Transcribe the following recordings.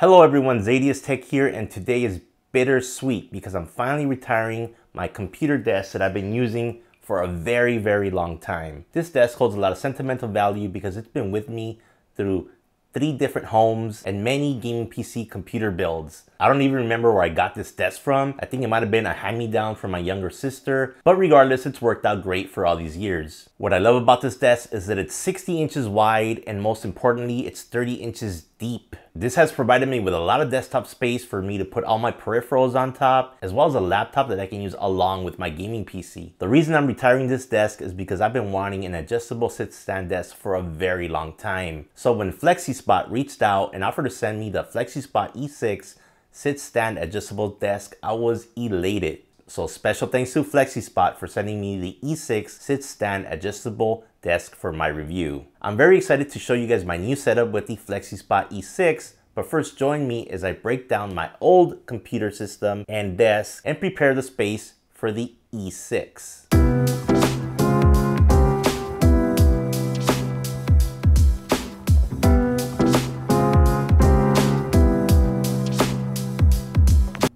Hello everyone, Zadius Tech here, and today is bittersweet because I'm finally retiring my computer desk that I've been using for a very long time. This desk holds a lot of sentimental value because it's been with me through 3 different homes and many gaming PC computer builds. I don't even remember where I got this desk from. I think it might have been a hand-me-down from my younger sister, but regardless, it's worked out great for all these years. What I love about this desk is that it's 60 inches wide and most importantly, it's 30 inches deep. This has provided me with a lot of desktop space for me to put all my peripherals on top, as well as a laptop that I can use along with my gaming PC. The reason I'm retiring this desk is because I've been wanting an adjustable sit-stand desk for a very long time. So when flexispot reached out and offered to send me the flexispot E6 sit-stand adjustable desk, I was elated. So special thanks to flexispot for sending me the E6 sit-stand adjustable desk for my review. I'm very excited to show you guys my new setup with the flexispot E6, but first join me as I break down my old computer system and desk and prepare the space for the E6.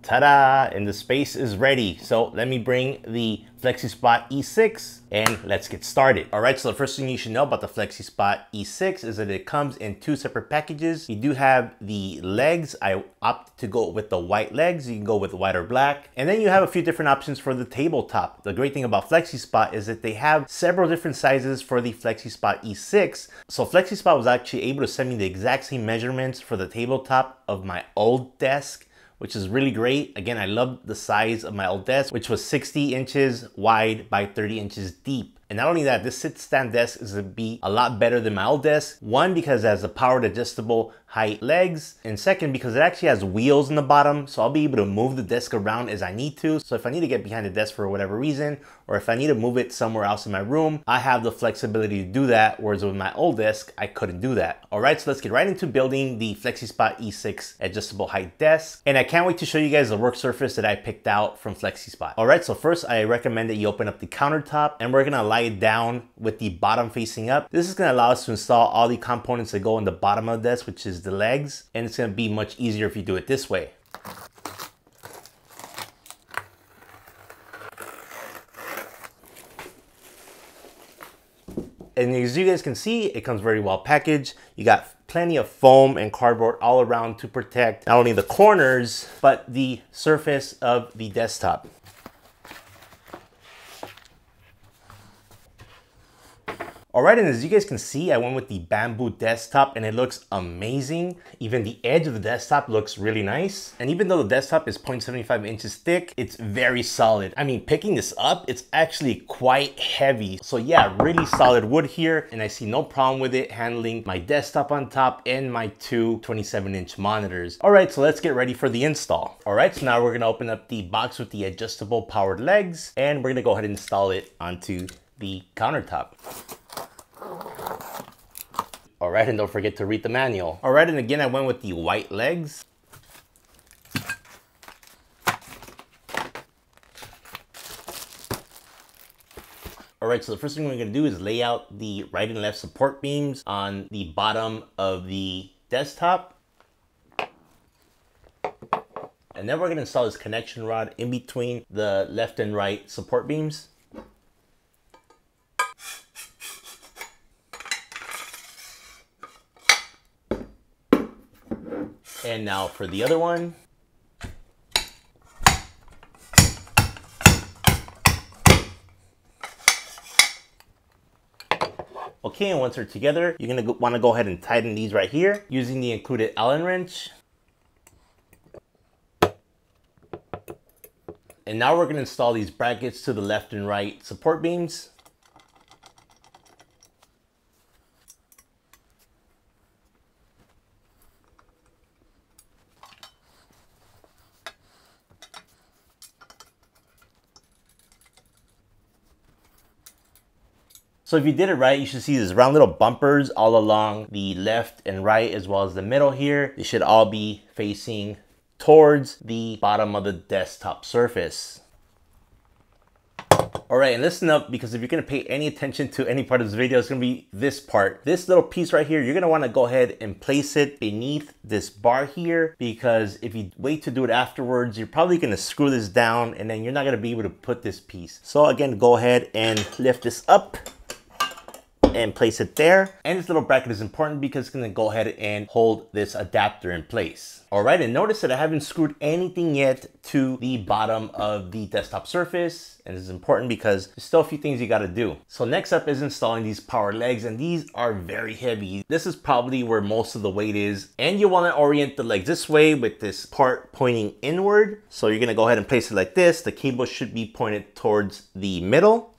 Ta-da! And the space is ready. So let me bring the flexispot E6 and let's get started. All right, so the first thing you should know about the flexispot E6 is that it comes in 2 separate packages. You do have the legs. I opted to go with the white legs. You can go with white or black. And then you have a few different options for the tabletop. The great thing about flexispot is that they have several different sizes for the flexispot E6. So flexispot was actually able to send me the exact same measurements for the tabletop of my old desk, which is really great. Again, I love the size of my old desk, which was 60 inches wide by 30 inches deep. And not only that, this sit-stand desk is going to be a lot better than my old desk. One, because it has a powered adjustable height legs. And second, because it actually has wheels in the bottom. So I'll be able to move the desk around as I need to. So if I need to get behind the desk for whatever reason, or if I need to move it somewhere else in my room, I have the flexibility to do that. Whereas with my old desk, I couldn't do that. All right, so let's get right into building the flexispot E6 adjustable height desk. And I can't wait to show you guys the work surface that I picked out from flexispot. All right, so first I recommend that you open up the countertop and we're gonna lie it down with the bottom facing up. This is gonna allow us to install all the components that go in the bottom of the desk, which is the legs. And it's gonna be much easier if you do it this way. And as you guys can see, it comes very well packaged. You got plenty of foam and cardboard all around to protect not only the corners, but the surface of the desktop. All right, and as you guys can see, I went with the bamboo desktop and it looks amazing. Even the edge of the desktop looks really nice. And even though the desktop is 0.75 inches thick, it's very solid. I mean, picking this up, it's actually quite heavy. So yeah, really solid wood here. And I see no problem with it handling my desktop on top and my 2 27-inch monitors. All right, so let's get ready for the install. All right, so now we're gonna open up the box with the adjustable powered legs and we're gonna go ahead and install it onto the countertop. All right, and don't forget to read the manual. All right, and again, I went with the white legs. All right, so the first thing we're gonna do is lay out the right and left support beams on the bottom of the desktop. And then we're gonna install this connection rod in between the left and right support beams. And now for the other one. Okay, and once they're together, you're gonna wanna go ahead and tighten these right here using the included Allen wrench. And now we're gonna install these brackets to the left and right support beams. So if you did it right, you should see these round little bumpers all along the left and right, as well as the middle here. They should all be facing towards the bottom of the desktop surface. All right, and listen up, because if you're gonna pay any attention to any part of this video, it's gonna be this part. This little piece right here, you're gonna wanna go ahead and place it beneath this bar here, because if you wait to do it afterwards, you're probably gonna screw this down and then you're not gonna be able to put this piece. So again, go ahead and lift this up and place it there. And this little bracket is important because it's gonna go ahead and hold this adapter in place. All right, and notice that I haven't screwed anything yet to the bottom of the desktop surface. And this is important because there's still a few things you gotta do. So next up is installing these power legs, and these are very heavy. This is probably where most of the weight is. And you wanna orient the legs this way with this part pointing inward. So you're gonna go ahead and place it like this. The cable should be pointed towards the middle.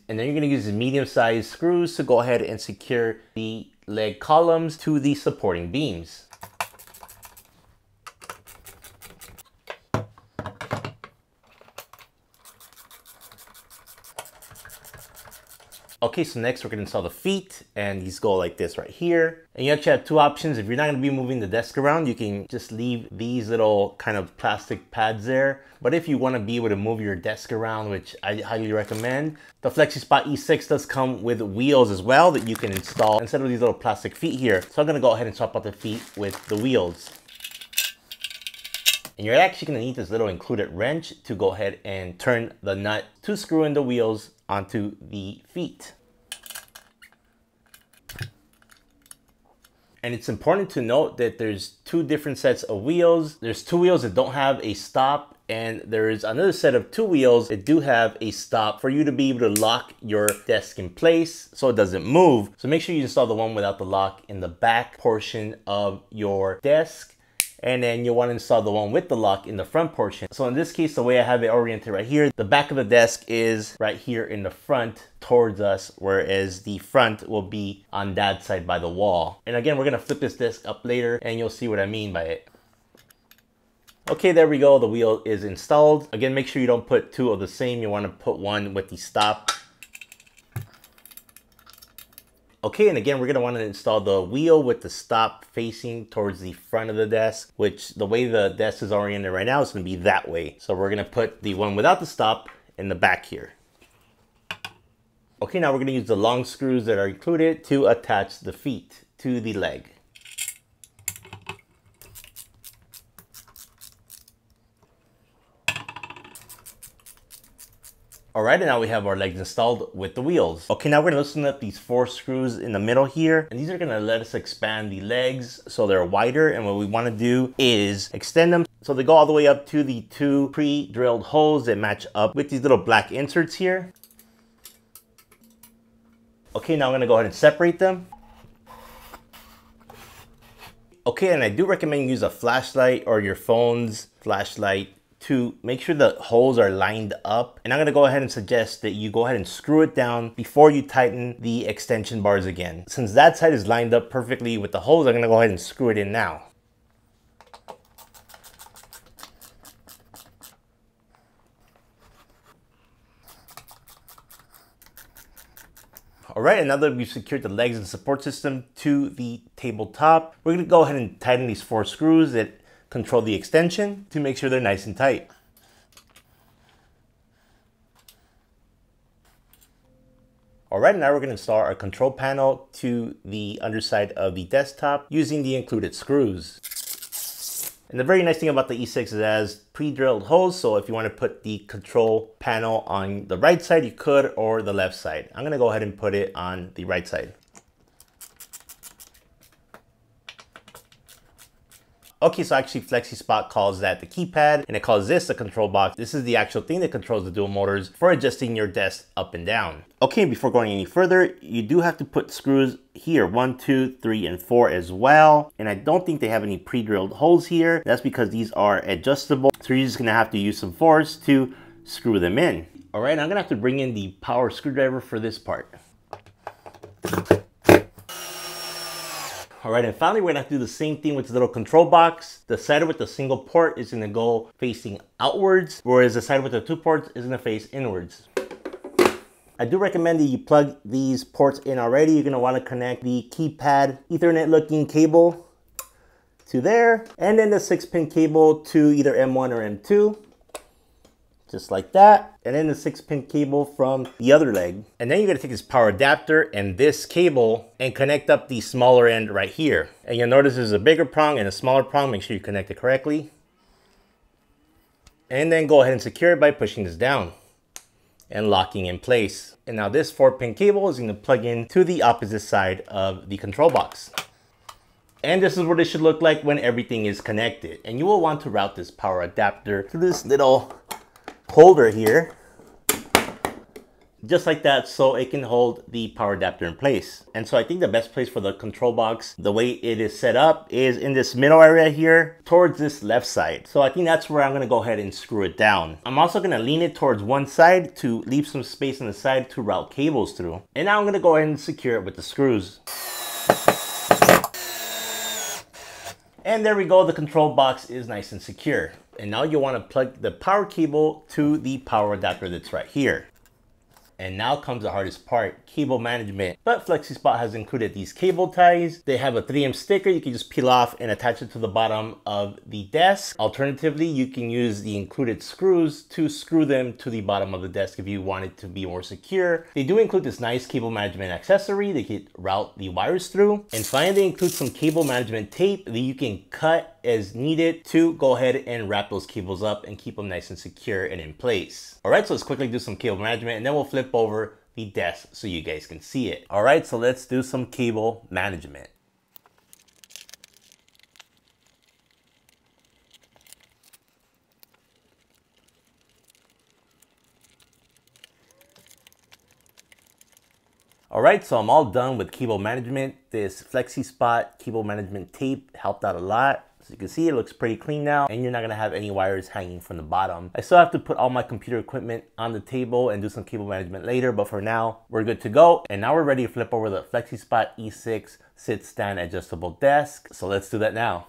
And then you're gonna use the medium-sized screws to go ahead and secure the leg columns to the supporting beams. Okay, so next we're gonna install the feet, and these go like this right here. And you actually have two options. If you're not gonna be moving the desk around, you can just leave these little kind of plastic pads there. But if you wanna be able to move your desk around, which I highly recommend, the flexispot E6 does come with wheels as well that you can install instead of these little plastic feet here. So I'm gonna go ahead and swap out the feet with the wheels. And you're actually gonna need this little included wrench to go ahead and turn the nut to screw in the wheels onto the feet. And it's important to note that there's two different sets of wheels. There's two wheels that don't have a stop, and there is another set of two wheels that do have a stop for you to be able to lock your desk in place so it doesn't move. So make sure you install the one without the lock in the back portion of your desk. And then you'll want to install the one with the lock in the front portion. So in this case, the way I have it oriented right here, the back of the desk is right here in the front towards us, whereas the front will be on that side by the wall. And again, we're gonna flip this desk up later and you'll see what I mean by it. Okay, there we go. The wheel is installed. Again, make sure you don't put two of the same. You want to put one with the stop. Okay, and again, we're gonna want to install the wheel with the stop facing towards the front of the desk, which the way the desk is oriented right now is gonna be that way. So we're gonna put the one without the stop in the back here. Okay, now we're gonna use the long screws that are included to attach the feet to the leg. All right, and now we have our legs installed with the wheels. Okay, now we're gonna loosen up these 4 screws in the middle here, and these are gonna let us expand the legs so they're wider. And what we wanna do is extend them so they go all the way up to the 2 pre-drilled holes that match up with these little black inserts here. Okay, now I'm gonna go ahead and separate them. Okay, and I do recommend you use a flashlight or your phone's flashlight to make sure the holes are lined up. And I'm gonna go ahead and suggest that you go ahead and screw it down before you tighten the extension bars again. Since that side is lined up perfectly with the holes, I'm gonna go ahead and screw it in now. All right, and now that we've secured the legs and support system to the tabletop, we're gonna go ahead and tighten these 4 screws that control the extension to make sure they're nice and tight. All right, now we're gonna install our control panel to the underside of the desktop using the included screws. And the very nice thing about the E6 is it has pre-drilled holes, so if you want to put the control panel on the right side, you could, or the left side. I'm gonna go ahead and put it on the right side. Okay, so actually flexispot calls that the keypad, and it calls this the control box. This is the actual thing that controls the dual motors for adjusting your desk up and down. Okay, before going any further, you do have to put screws here, 1, 2, 3, and 4 as well. And I don't think they have any pre-drilled holes here. That's because these are adjustable. So you're just gonna have to use some force to screw them in. All right, I'm gonna have to bring in the power screwdriver for this part. All right, and finally, we're gonna have to do the same thing with the little control box. The side with the single port is gonna go facing outwards, whereas the side with the 2 ports is gonna face inwards. I do recommend that you plug these ports in already. You're gonna wanna connect the keypad Ethernet looking cable to there, and then the 6-pin cable to either M1 or M2. just like that. And then the 6-pin cable from the other leg. And then you're gonna take this power adapter and this cable and connect up the smaller end right here. And you'll notice there's a bigger prong and a smaller prong. Make sure you connect it correctly. And then go ahead and secure it by pushing this down and locking in place. And now this 4-pin cable is gonna plug in to the opposite side of the control box. And this is what it should look like when everything is connected. And you will want to route this power adapter to this little holder here, just like that, so it can hold the power adapter in place. And so I think the best place for the control box, the way it is set up, is in this middle area here towards this left side. So I think that's where I'm gonna go ahead and screw it down. I'm also gonna lean it towards one side to leave some space on the side to route cables through. And now I'm gonna go ahead and secure it with the screws. And there we go, the control box is nice and secure. And now you want to plug the power cable to the power adapter that's right here. And now comes the hardest part, cable management. But FlexiSpot has included these cable ties. They have a 3M sticker you can just peel off and attach it to the bottom of the desk. Alternatively, you can use the included screws to screw them to the bottom of the desk if you want it to be more secure. They do include this nice cable management accessory they can route the wires through. And finally, they include some cable management tape that you can cut as needed to go ahead and wrap those cables up and keep them nice and secure and in place. All right, so let's quickly do some cable management and then we'll flip over the desk so you guys can see it. All right, so let's do some cable management. All right, so I'm all done with cable management. This FlexiSpot cable management tape helped out a lot. So you can see it looks pretty clean now, and you're not gonna have any wires hanging from the bottom. I still have to put all my computer equipment on the table and do some cable management later, but for now, we're good to go. And now we're ready to flip over the FlexiSpot E6 sit stand adjustable desk. So let's do that now.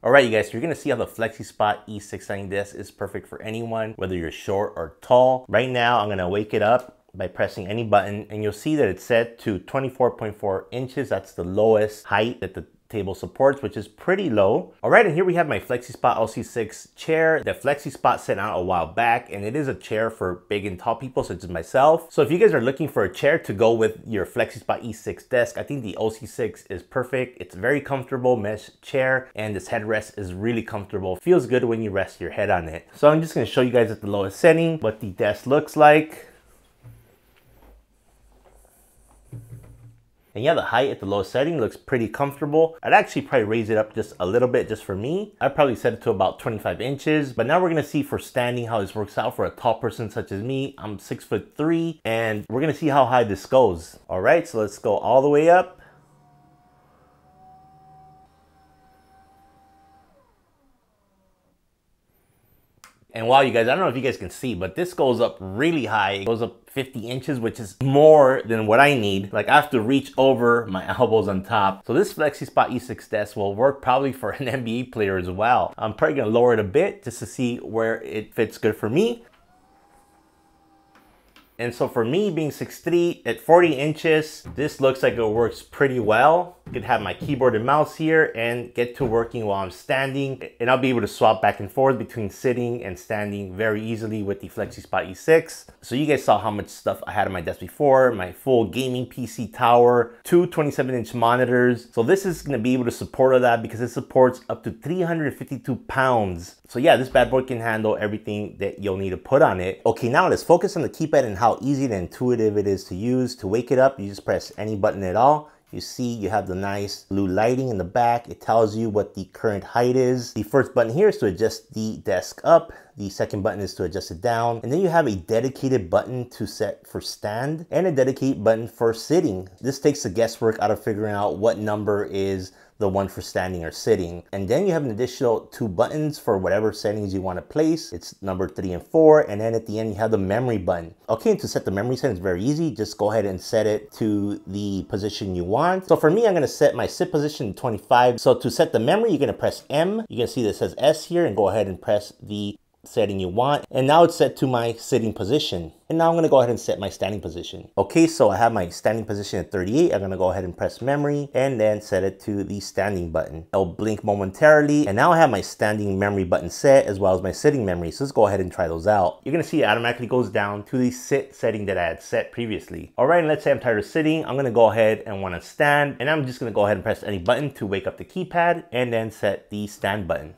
All right, you guys, so you're gonna see how the FlexiSpot E6 standing desk is perfect for anyone, whether you're short or tall. Right now, I'm gonna wake it up by pressing any button, and you'll see that it's set to 24.4 inches. That's the lowest height that the table supports, which is pretty low. All right, and here we have my FlexiSpot LC6 chair. The FlexiSpot sent out a while back, and it is a chair for big and tall people such as myself. So if you guys are looking for a chair to go with your FlexiSpot E6 desk, I think the OC6 is perfect. It's a very comfortable mesh chair, and this headrest is really comfortable. Feels good when you rest your head on it. So I'm just gonna show you guys at the lowest setting what the desk looks like. And yeah, the height at the lowest setting looks pretty comfortable. I'd actually probably raise it up just a little bit just for me. I'd probably set it to about 25 inches. But now we're gonna see for standing how this works out for a tall person such as me. I'm 6'3", and we're gonna see how high this goes. All right, so let's go all the way up. And wow, you guys, I don't know if you guys can see, but this goes up really high. It goes up 50 inches, which is more than what I need. Like, I have to reach over my elbows on top. So this FlexiSpot E6 desk will work probably for an NBA player as well. I'm probably gonna lower it a bit just to see where it fits good for me. And so for me, being 6'3", at 40 inches, this looks like it works pretty well. I could have my keyboard and mouse here and get to working while I'm standing. And I'll be able to swap back and forth between sitting and standing very easily with the FlexiSpot E6. So you guys saw how much stuff I had on my desk before, my full gaming PC tower, two 27-inch monitors. So this is gonna be able to support all that because it supports up to 352 pounds. So yeah, this bad boy can handle everything that you'll need to put on it. Okay, now let's focus on the keypad and how easy and intuitive it is to use. To wake it up, you just press any button at all. You see you have the nice blue lighting in the back. It tells you what the current height is. The first button here is to adjust the desk up. The second button is to adjust it down. And then you have a dedicated button to set for stand and a dedicated button for sitting. This takes the guesswork out of figuring out what number is the one for standing or sitting. And then you have an additional 2 buttons for whatever settings you want to place. It's number 3 and 4. And then at the end, you have the memory button. Okay, and to set the memory setting is very easy. Just go ahead and set it to the position you want. So for me, I'm going to set my sit position to 25. So to set the memory, you're going to press M. You can see that it says S here and go ahead and press the setting you want. And now it's set to my sitting position. And now I'm gonna go ahead and set my standing position. Okay, so I have my standing position at 38. I'm gonna go ahead and press memory and then set it to the standing button. It'll blink momentarily. And now I have my standing memory button set as well as my sitting memory. So let's go ahead and try those out. You're gonna see it automatically goes down to the sit setting that I had set previously. All right, and let's say I'm tired of sitting. I'm gonna go ahead and wanna stand. And I'm just gonna go ahead and press any button to wake up the keypad and then set the stand button.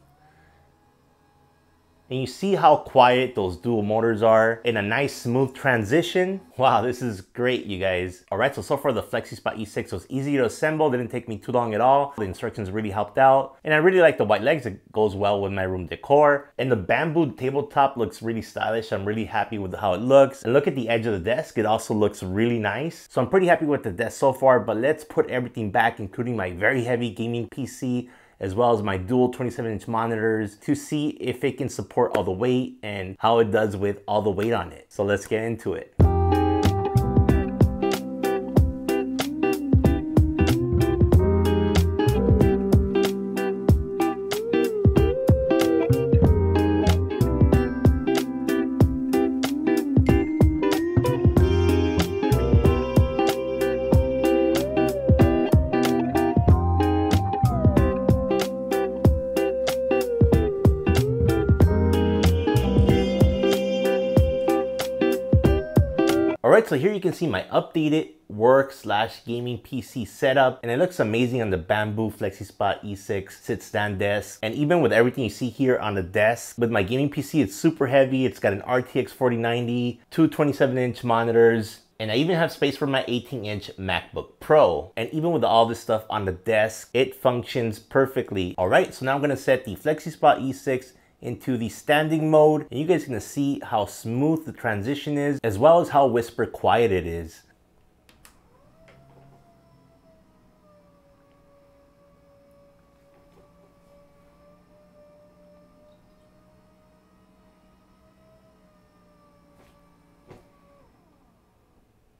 And you see how quiet those dual motors are in a nice smooth transition. Wow, this is great, you guys. All right, so far the flexispot E6 was easy to assemble. Didn't take me too long at all. The instructions really helped out. And I really like the white legs. It goes well with my room decor. And the bamboo tabletop looks really stylish. I'm really happy with how it looks. And look at the edge of the desk. It also looks really nice. So I'm pretty happy with the desk so far, but let's put everything back, including my very heavy gaming PC, as well as my dual 27-inch monitors, to see if it can support all the weight and how it does with all the weight on it. So let's get into it. Alright, so here you can see my updated work/gaming PC setup, and it looks amazing on the bamboo flexispot E6 sit stand desk. And even with everything you see here on the desk, with my gaming PC, it's super heavy. It's got an RTX 4090, two 27-inch monitors, and I even have space for my 18-inch MacBook Pro. And even with all this stuff on the desk, it functions perfectly. Alright, so now I'm gonna set the flexispot E6 into the standing mode, and you guys are gonna see how smooth the transition is, as well as how whisper quiet it is.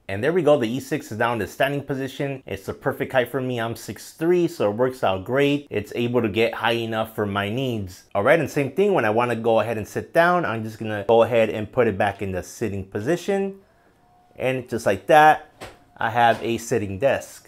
And there we go, the E6 is now in the standing position. It's the perfect height for me. I'm 6'3", so it works out great. It's able to get high enough for my needs. All right, and same thing, when I wanna go ahead and sit down, I'm just gonna go ahead and put it back in the sitting position. And just like that, I have a sitting desk.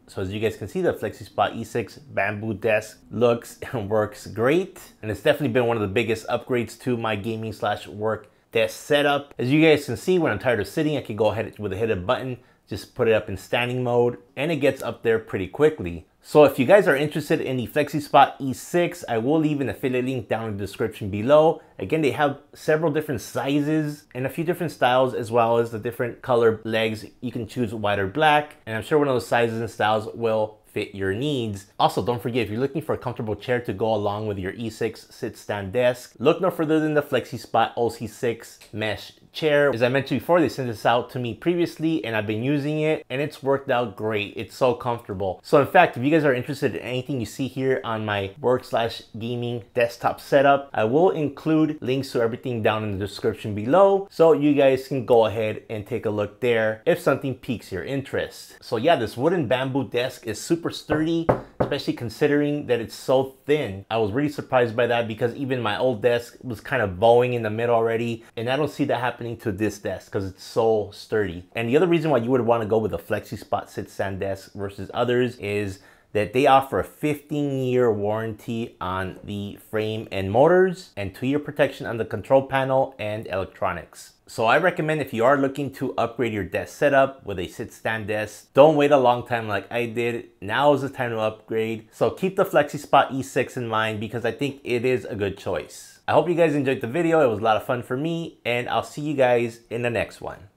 So as you guys can see, the flexispot E6 bamboo desk looks and works great. And it's definitely been one of the biggest upgrades to my gaming/work desk setup. As you guys can see, when I'm tired of sitting, I can go ahead with a hit a button, just put it up in standing mode, and it gets up there pretty quickly. So if you guys are interested in the flexispot E6, I will leave an affiliate link down in the description below. Again, they have several different sizes and a few different styles, as well as the different color legs. You can choose white or black, and I'm sure one of those sizes and styles will fit your needs. Also, don't forget, if you're looking for a comfortable chair to go along with your E6 sit stand desk, look no further than the flexispot OC6 mesh chair. As I mentioned before, they sent this out to me previously and I've been using it and it's worked out great. It's so comfortable. So in fact, if you guys are interested in anything you see here on my work/gaming desktop setup, I will include links to everything down in the description below, so you guys can go ahead and take a look there if something piques your interest. So yeah, this wooden bamboo desk is super sturdy, especially considering that it's so thin. I was really surprised by that because even my old desk was kind of bowing in the middle already, and I don't see that happening to this desk because it's so sturdy. And the other reason why you would want to go with a flexispot sit stand desk versus others is that they offer a 15-year warranty on the frame and motors and 2-year protection on the control panel and electronics. So I recommend, if you are looking to upgrade your desk setup with a sit stand desk, don't wait a long time like I did. Now is the time to upgrade. So keep the flexispot E6 in mind because I think it is a good choice. I hope you guys enjoyed the video. It was a lot of fun for me, and I'll see you guys in the next one.